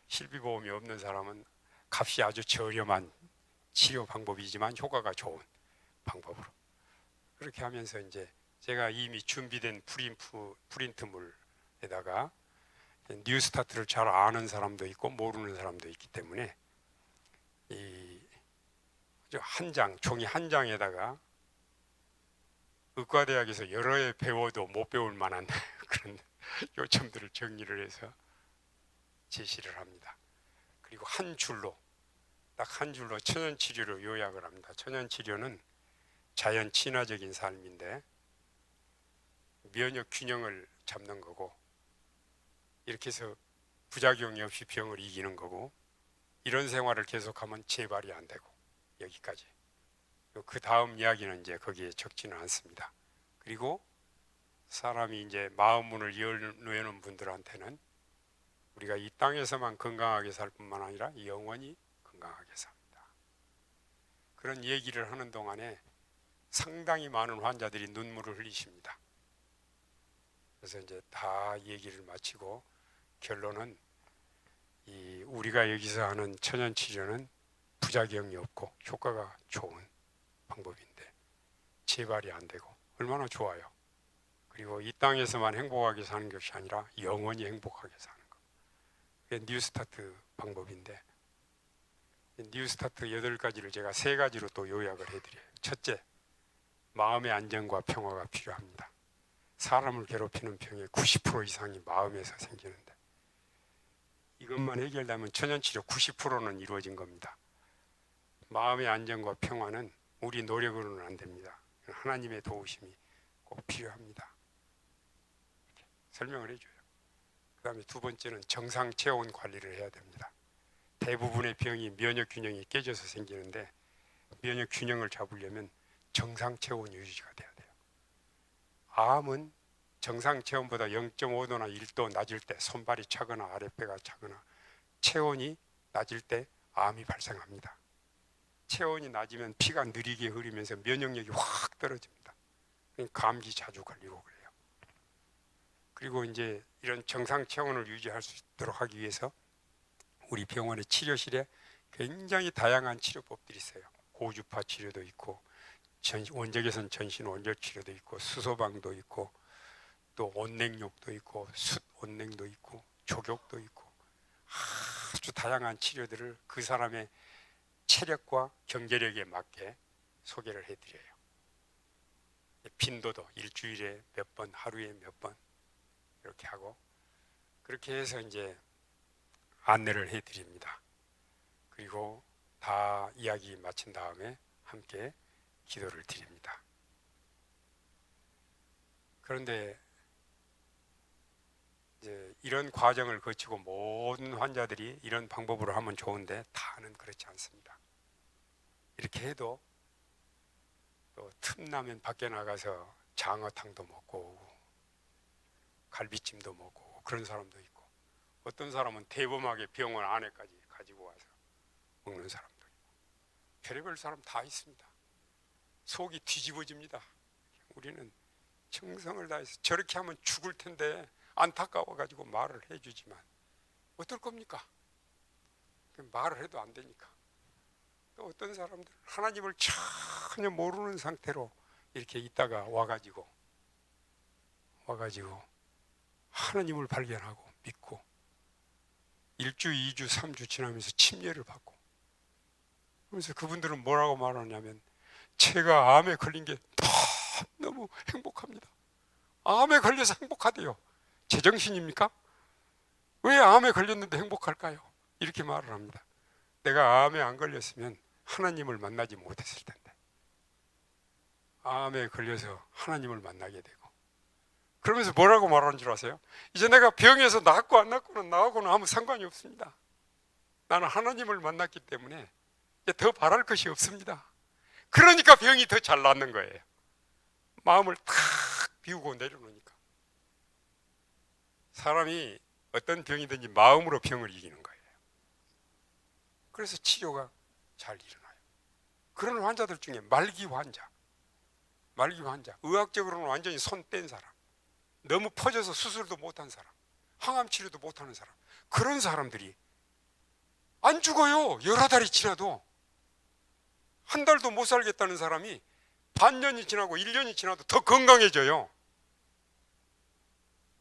실비보험이 없는 사람은 값이 아주 저렴한 치료 방법이지만 효과가 좋은 방법으로 그렇게 하면서 이제 제가 이미 준비된 프린트물에다가 뉴스타트를 잘 아는 사람도 있고 모르는 사람도 있기 때문에 이 한 장, 종이 한 장에다가 의과대학에서 여러 해 배워도 못 배울 만한 그런 요점들을 정리를 해서 제시를 합니다. 그리고 한 줄로, 딱 한 줄로 천연치료로 요약을 합니다. 천연치료는 자연 친화적인 삶인데 면역 균형을 잡는 거고 이렇게 해서 부작용이 없이 병을 이기는 거고 이런 생활을 계속하면 재발이 안 되고 여기까지. 그 다음 이야기는 이제 거기에 적지는 않습니다. 그리고 사람이 이제 마음 문을 여는 분들한테는 우리가 이 땅에서만 건강하게 살 뿐만 아니라 영원히 건강하게 삽니다. 그런 얘기를 하는 동안에 상당히 많은 환자들이 눈물을 흘리십니다. 그래서 이제 다 얘기를 마치고 결론은 우리가 여기서 하는 천연 치료는 부작용이 없고 효과가 좋은 방법인데 재발이 안 되고 얼마나 좋아요. 그리고 이 땅에서만 행복하게 사는 것이 아니라 영원히 행복하게 사는 것. 그게 뉴스타트 방법인데, 뉴스타트 8가지를 제가 3가지로 또 요약을 해드려요. 첫째, 마음의 안정과 평화가 필요합니다. 사람을 괴롭히는 병의 90% 이상이 마음에서 생기는데 이것만 해결되면 천연치료 90%는 이루어진 겁니다. 마음의 안정과 평화는 우리 노력으로는 안 됩니다. 하나님의 도우심이 꼭 필요합니다. 이렇게 설명을 해줘요. 그 다음에 두 번째는 정상 체온 관리를 해야 됩니다. 대부분의 병이 면역 균형이 깨져서 생기는데 면역 균형을 잡으려면 정상 체온 유지가 돼야 돼요. 암은 정상 체온보다 0.5도나 1도 낮을 때, 손발이 차거나 아랫배가 차거나 체온이 낮을 때 암이 발생합니다. 체온이 낮으면 피가 느리게 흐르면서 면역력이 확 떨어집니다. 감기 자주 걸리고 그래요. 그리고 이제 이런 정상 체온을 유지할 수 있도록 하기 위해서 우리 병원의 치료실에 굉장히 다양한 치료법들이 있어요. 고주파 치료도 있고 원적외선 전신 원절 치료도 있고 수소방도 있고 또 온냉욕도 있고 숯 온냉도 있고 족욕도 있고 아주 다양한 치료들을 그 사람의 체력과 경제력에 맞게 소개를 해드려요. 빈도도 일주일에 몇 번, 하루에 몇 번 이렇게 하고 그렇게 해서 이제 안내를 해드립니다. 그리고 다 이야기 마친 다음에 함께 기도를 드립니다. 그런데 이제 이런 과정을 거치고 모든 환자들이 이런 방법으로 하면 좋은데 다는 그렇지 않습니다. 이렇게 해도 또 틈나면 밖에 나가서 장어탕도 먹고 오고 갈비찜도 먹고 오고 그런 사람도 있고 어떤 사람은 대범하게 병원 안에까지 가지고 와서 먹는 사람도 있고 별의별 사람 다 있습니다. 속이 뒤집어집니다. 우리는 정성을 다해서 저렇게 하면 죽을 텐데 안타까워가지고 말을 해주지만 어떨 겁니까? 말을 해도 안 되니까. 또 어떤 사람들은 하나님을 전혀 모르는 상태로 이렇게 있다가 와가지고 하나님을 발견하고 믿고 1주, 2주, 3주 지나면서 침례를 받고 그래서 그분들은 뭐라고 말하냐면 제가 암에 걸린 게 너무 행복합니다. 암에 걸려서 행복하대요. 제정신입니까? 왜 암에 걸렸는데 행복할까요? 이렇게 말을 합니다. 내가 암에 안 걸렸으면 하나님을 만나지 못했을 텐데 암에 걸려서 하나님을 만나게 되고 그러면서 뭐라고 말하는 줄 아세요? 이제 내가 병에서 낫고 안 낫고는 나하고는 아무 상관이 없습니다. 나는 하나님을 만났기 때문에 이제 더 바랄 것이 없습니다. 그러니까 병이 더 잘 낫는 거예요. 마음을 탁 비우고 내려놓으니까. 사람이 어떤 병이든지 마음으로 병을 이기는 거예요. 그래서 치료가 잘 일어나요. 그런 환자들 중에 말기 환자, 의학적으로는 완전히 손 뗀 사람, 너무 퍼져서 수술도 못한 사람, 항암 치료도 못하는 사람, 그런 사람들이 안 죽어요. 여러 달이 지나도. 한 달도 못 살겠다는 사람이 반년이 지나고 1년이 지나도 더 건강해져요.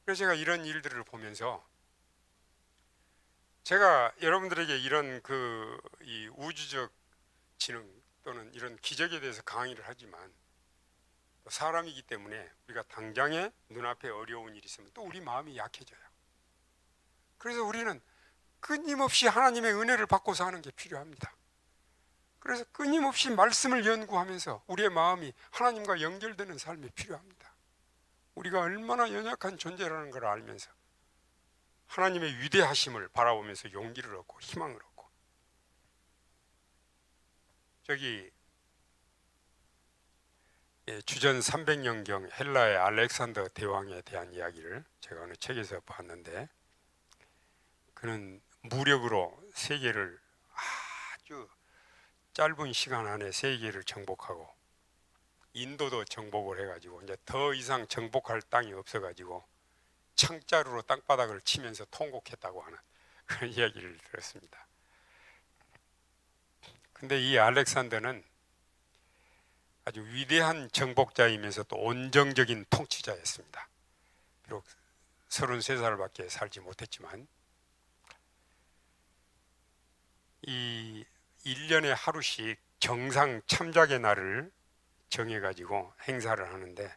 그래서 제가 이런 일들을 보면서 제가 여러분들에게 이런 이 우주적 지능 또는 이런 기적에 대해서 강의를 하지만 또 사람이기 때문에 우리가 당장에 눈앞에 어려운 일이 있으면 또 우리 마음이 약해져요. 그래서 우리는 끊임없이 하나님의 은혜를 받고 사는 게 필요합니다. 그래서 끊임없이 말씀을 연구하면서 우리의 마음이 하나님과 연결되는 삶이 필요합니다. 우리가 얼마나 연약한 존재라는 걸 알면서 하나님의 위대하심을 바라보면서 용기를 얻고 희망을 얻고 주전 300년경 헬라의 알렉산더 대왕에 대한 이야기를 제가 어느 책에서 봤는데 그는 무력으로 세계를 아주 짧은 시간 안에 세계를 정복하고 인도도 정복을 해가지고 이제 더 이상 정복할 땅이 없어가지고 창자루로 땅바닥을 치면서 통곡했다고 하는 그런 이야기를 들었습니다. 근데 이 알렉산더는 아주 위대한 정복자이면서 또 온정적인 통치자였습니다. 비록 33살밖에 살지 못했지만 이 1년에 하루씩 정상 참작의 날을 정해가지고 행사를 하는데,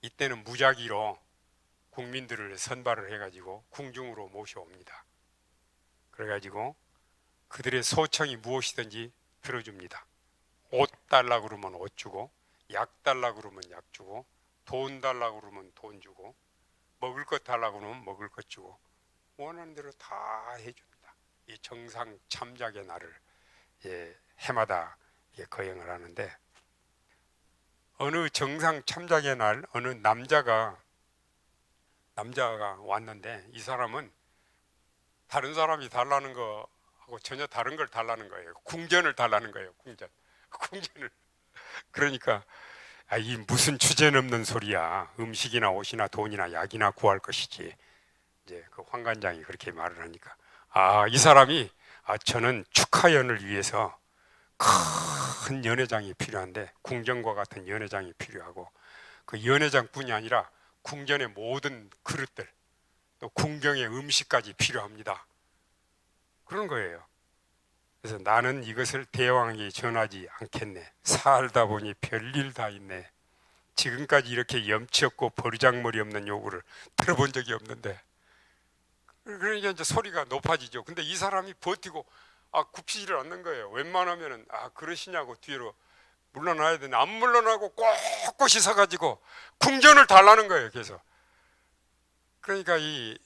이때는 무작위로 국민들을 선발을 해가지고 궁중으로 모셔옵니다. 그래가지고 그들의 소청이 무엇이든지 들어줍니다. 옷 달라 그러면 옷 주고, 약 달라 그러면 약 주고, 돈 달라 그러면 돈 주고, 먹을 것 달라 그러면 먹을 것 주고, 원하는 대로 다 해줍니다. 이 정상 참작의 날을 해마다 거행을 하는데, 어느 정상 참작의 날 어느 남자가 왔는데, 이 사람은 다른 사람이 달라는 거하고 전혀 다른 걸 달라는 거예요. 궁전을 달라는 거예요. 궁전을. 그러니까 이 무슨 주제넘는 소리야. 음식이나 옷이나 돈이나 약이나 구할 것이지. 이제 그 환관장이 그렇게 말을 하니까, 이 사람이 저는 축하연을 위해서 큰 연회장이 필요한데, 궁전과 같은 연회장이 필요하고, 그 연회장뿐이 아니라 궁전의 모든 그릇들, 또 궁경의 음식까지 필요합니다. 그런 거예요. 그래서 나는 이것을 대왕에게 전하지 않겠네. 살다 보니 별일 다 있네. 지금까지 이렇게 염치 없고 버르장머리 없는 요구를 들어본 적이 없는데. 그러니까 이제 소리가 높아지죠. 근데 이 사람이 버티고 굽히지를 않는 거예요. 웬만하면은 그러시냐고 뒤로 물러나야 되는데 안 물러나고 꼿꼿이 서가지고 궁전을 달라는 거예요. 계속. 그러니까 이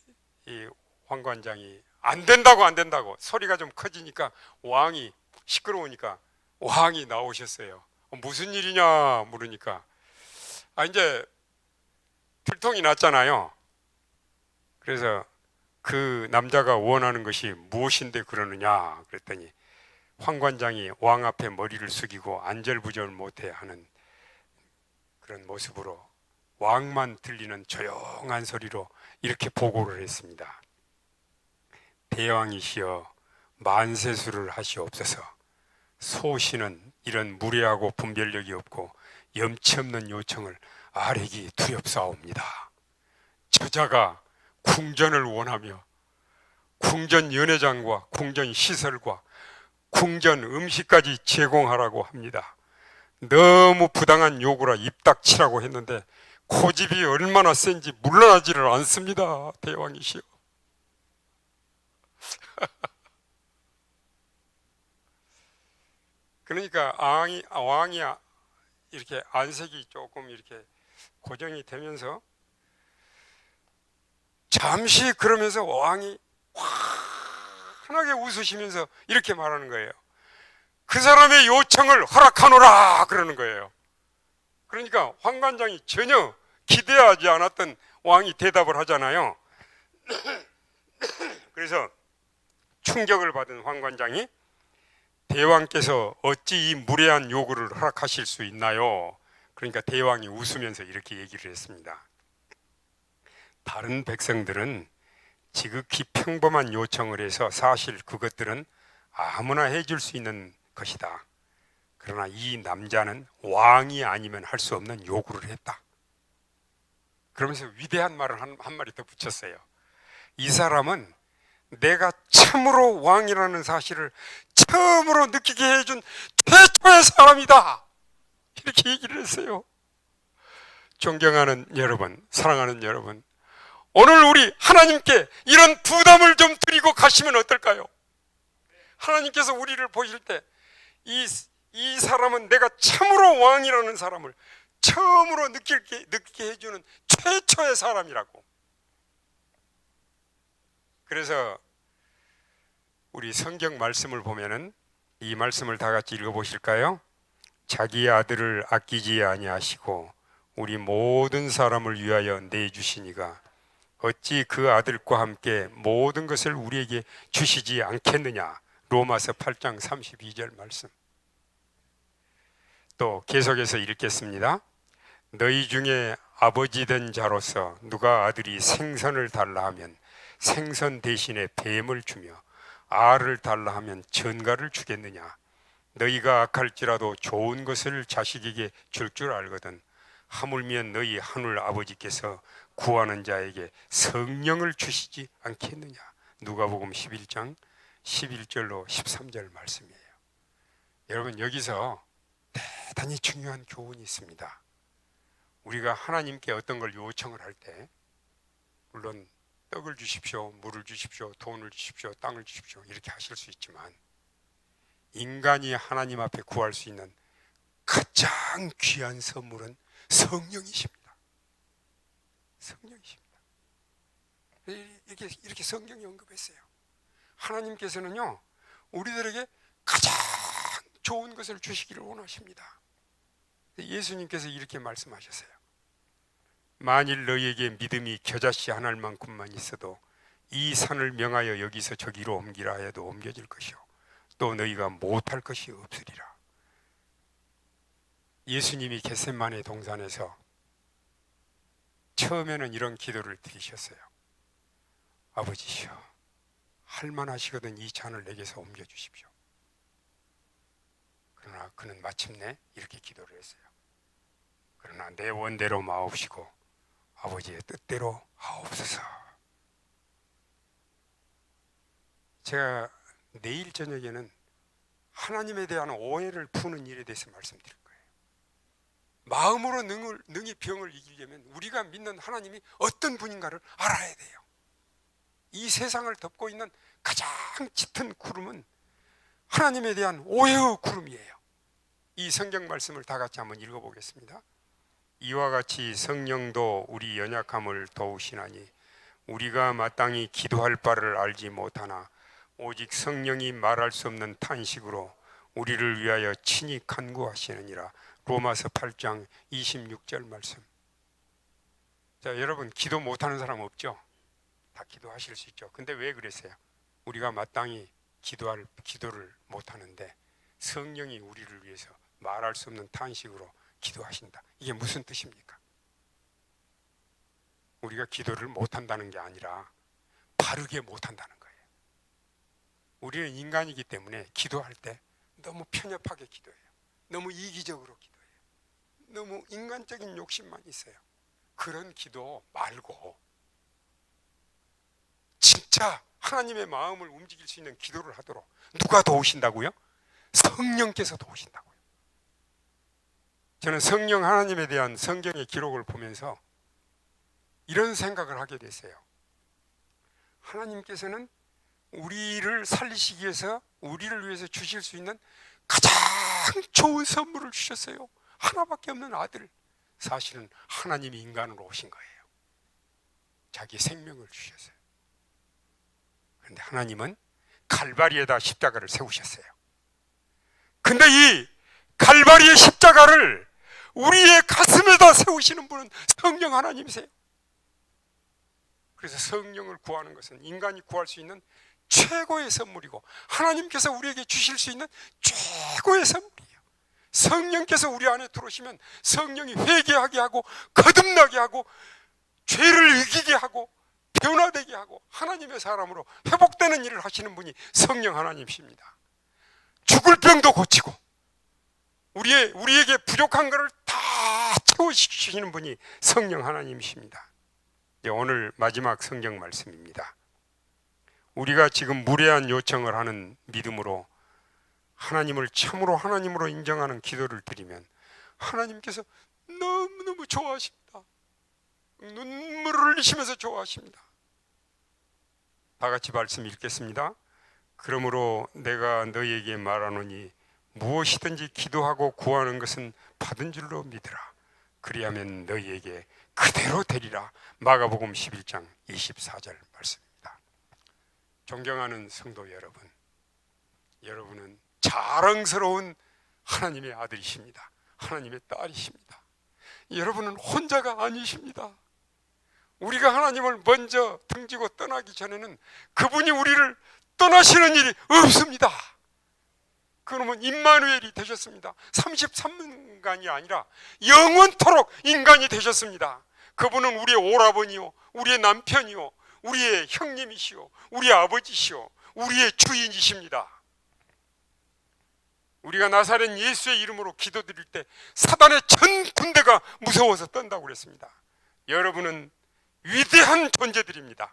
황관장이 안 된다고 소리가 좀 커지니까, 왕이 시끄러우니까 왕이 나오셨어요. 무슨 일이냐 물으니까, 이제 들통이 났잖아요. 그래서 그 남자가 원하는 것이 무엇인데 그러느냐 그랬더니, 황관장이 왕 앞에 머리를 숙이고 안절부절 못해 하는 그런 모습으로 왕만 들리는 조용한 소리로 이렇게 보고를 했습니다. 대왕이시여, 만세수를 하시옵소서. 소신은 이런 무례하고 분별력이 없고 염치 없는 요청을 아뢰기 두렵사옵니다. 저자가 궁전을 원하며 궁전 연회장과 궁전 시설과 궁전 음식까지 제공하라고 합니다. 너무 부당한 요구라 입 닥치라고 했는데 고집이 얼마나 센지 물러나지를 않습니다. 대왕이시여. 그러니까 왕이 이렇게 안색이 조금 이렇게 고정이 되면서, 잠시 그러면서 왕이 환하게 웃으시면서 이렇게 말하는 거예요. 그 사람의 요청을 허락하노라 그러는 거예요. 그러니까 황관장이 전혀 기대하지 않았던 왕이 대답을 하잖아요. 그래서 충격을 받은 황관장이, 대왕께서 어찌 이 무례한 요구를 허락하실 수 있나요? 그러니까 대왕이 웃으면서 이렇게 얘기를 했습니다. 다른 백성들은 지극히 평범한 요청을 해서 사실 그것들은 아무나 해줄 수 있는 것이다. 그러나 이 남자는 왕이 아니면 할 수 없는 요구를 했다. 그러면서 위대한 말을 한 마리 더 붙였어요. 이 사람은 내가 참으로 왕이라는 사실을 처음으로 느끼게 해준 최초의 사람이다. 이렇게 얘기를 했어요. 존경하는 여러분, 사랑하는 여러분, 오늘 우리 하나님께 이런 부담을 좀 드리고 가시면 어떨까요? 하나님께서 우리를 보실 때 이 사람은 내가 참으로 왕이라는 사람을 처음으로 느끼게 해주는 최초의 사람이라고. 그래서 우리 성경 말씀을 보면은 이 말씀을 다 같이 읽어보실까요? 자기의 아들을 아끼지 아니하시고 우리 모든 사람을 위하여 내주시니가 어찌 그 아들과 함께 모든 것을 우리에게 주시지 않겠느냐. 로마서 8장 32절 말씀. 또 계속해서 읽겠습니다. 너희 중에 아버지 된 자로서 누가 아들이 생선을 달라 하면 생선 대신에 뱀을 주며 알을 달라 하면 전갈을 주겠느냐? 너희가 악할지라도 좋은 것을 자식에게 줄 줄 알거든. 하물며 너희 하늘 아버지께서 구하는 자에게 성령을 주시지 않겠느냐? 누가복음 11장 11절로 13절 말씀이에요. 여러분, 여기서 대단히 중요한 교훈이 있습니다. 우리가 하나님께 어떤 걸 요청을 할 때, 물론 떡을 주십시오, 물을 주십시오, 돈을 주십시오, 땅을 주십시오 이렇게 하실 수 있지만, 인간이 하나님 앞에 구할 수 있는 가장 귀한 선물은 성령이십니다. 성령이십니다. 이렇게 성경이 언급했어요. 하나님께서는요, 우리들에게 가장 좋은 것을 주시기를 원하십니다. 예수님께서 이렇게 말씀하셨어요. 만일 너희에게 믿음이 겨자씨 한 알만큼만 있어도 이 산을 명하여 여기서 저기로 옮기라 해도 옮겨질 것이요 또 너희가 못할 것이 없으리라. 예수님이 겟세마네 동산에서 처음에는 이런 기도를 드리셨어요. 아버지시여, 할만하시거든 이 잔을 내게서 옮겨주십시오. 그러나 그는 마침내 이렇게 기도를 했어요. 그러나 내 원대로 마옵시고 아버지의 뜻대로 하옵소서. 제가 내일 저녁에는 하나님에 대한 오해를 푸는 일에 대해서 말씀드릴 거예요. 마음으로 능히 병을 이기려면 우리가 믿는 하나님이 어떤 분인가를 알아야 돼요. 이 세상을 덮고 있는 가장 짙은 구름은 하나님에 대한 오해의 구름이에요. 이 성경 말씀을 다 같이 한번 읽어보겠습니다. 이와 같이 성령도 우리 연약함을 도우시나니 우리가 마땅히 기도할 바를 알지 못하나 오직 성령이 말할 수 없는 탄식으로 우리를 위하여 친히 간구하시느니라. 로마서 8장 26절 말씀. 자, 여러분, 기도 못하는 사람 없죠? 다 기도하실 수 있죠. 근데 왜 그랬어요? 우리가 마땅히 기도를 못하는데 성령이 우리를 위해서 말할 수 없는 탄식으로 기도하신다. 이게 무슨 뜻입니까? 우리가 기도를 못한다는 게 아니라 바르게 못한다는 거예요. 우리는 인간이기 때문에 기도할 때 너무 편협하게 기도해요. 너무 이기적으로 기도해요. 너무 인간적인 욕심만 있어요. 그런 기도 말고 진짜 하나님의 마음을 움직일 수 있는 기도를 하도록 누가 도우신다고요? 성령께서 도우신다고요. 저는 성령 하나님에 대한 성경의 기록을 보면서 이런 생각을 하게 됐어요. 하나님께서는 우리를 살리시기 위해서 우리를 위해서 주실 수 있는 가장 좋은 선물을 주셨어요. 하나밖에 없는 아들. 사실은 하나님이 인간으로 오신 거예요. 자기 생명을 주셨어요. 그런데 하나님은 갈바리에다 십자가를 세우셨어요. 근데 이 갈바리의 십자가를 우리의 가슴에다 세우시는 분은 성령 하나님이세요. 그래서 성령을 구하는 것은 인간이 구할 수 있는 최고의 선물이고 하나님께서 우리에게 주실 수 있는 최고의 선물이에요. 성령께서 우리 안에 들어오시면 성령이 회개하게 하고 거듭나게 하고 죄를 이기게 하고 변화되게 하고 하나님의 사람으로 회복되는 일을 하시는 분이 성령 하나님이십니다. 죽을 병도 고치고 우리에게 부족한 것을 다 채워주시는 분이 성령 하나님이십니다. 오늘 마지막 성경 말씀입니다. 우리가 지금 무례한 요청을 하는 믿음으로 하나님을 참으로 하나님으로 인정하는 기도를 드리면 하나님께서 너무너무 좋아하십니다. 눈물을 흘리시면서 좋아하십니다. 다 같이 말씀 읽겠습니다. 그러므로 내가 너희에게 말하노니 무엇이든지 기도하고 구하는 것은 받은 줄로 믿으라. 그리하면 너희에게 그대로 되리라. 마가복음 11장 24절 말씀입니다. 존경하는 성도 여러분, 여러분은 자랑스러운 하나님의 아들이십니다. 하나님의 딸이십니다. 여러분은 혼자가 아니십니다. 우리가 하나님을 먼저 등지고 떠나기 전에는 그분이 우리를 떠나시는 일이 없습니다. 그놈은 임마누엘이 되셨습니다. 33년간이 아니라 영원토록 인간이 되셨습니다. 그분은 우리의 오라버니요, 우리의 남편이요, 우리의 형님이시요, 우리의 아버지시요, 우리의 주인이십니다. 우리가 나사렛 예수의 이름으로 기도드릴 때 사단의 전 군대가 무서워서 떤다고 그랬습니다. 여러분은 위대한 존재들입니다.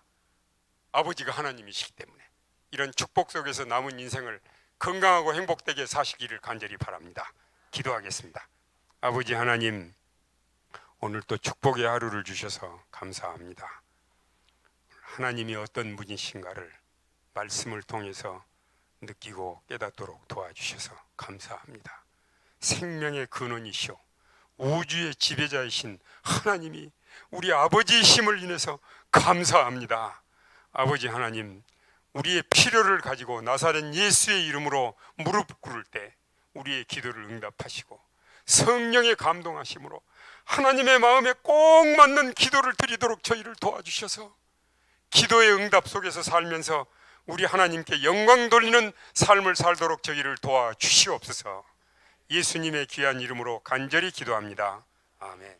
아버지가 하나님이시기 때문에 이런 축복 속에서 남은 인생을 건강하고 행복되게 사시기를 간절히 바랍니다. 기도하겠습니다. 아버지 하나님, 오늘 또 축복의 하루를 주셔서 감사합니다. 하나님이 어떤 분이신가를 말씀을 통해서 느끼고 깨닫도록 도와주셔서 감사합니다. 생명의 근원이시오 우주의 지배자이신 하나님이 우리 아버지이심을 인해서 감사합니다. 아버지 하나님, 우리의 필요를 가지고 나사렛 예수의 이름으로 무릎 꿇을 때 우리의 기도를 응답하시고 성령의 감동하심으로 하나님의 마음에 꼭 맞는 기도를 드리도록 저희를 도와주셔서 기도의 응답 속에서 살면서 우리 하나님께 영광 돌리는 삶을 살도록 저희를 도와주시옵소서. 예수님의 귀한 이름으로 간절히 기도합니다. 아멘.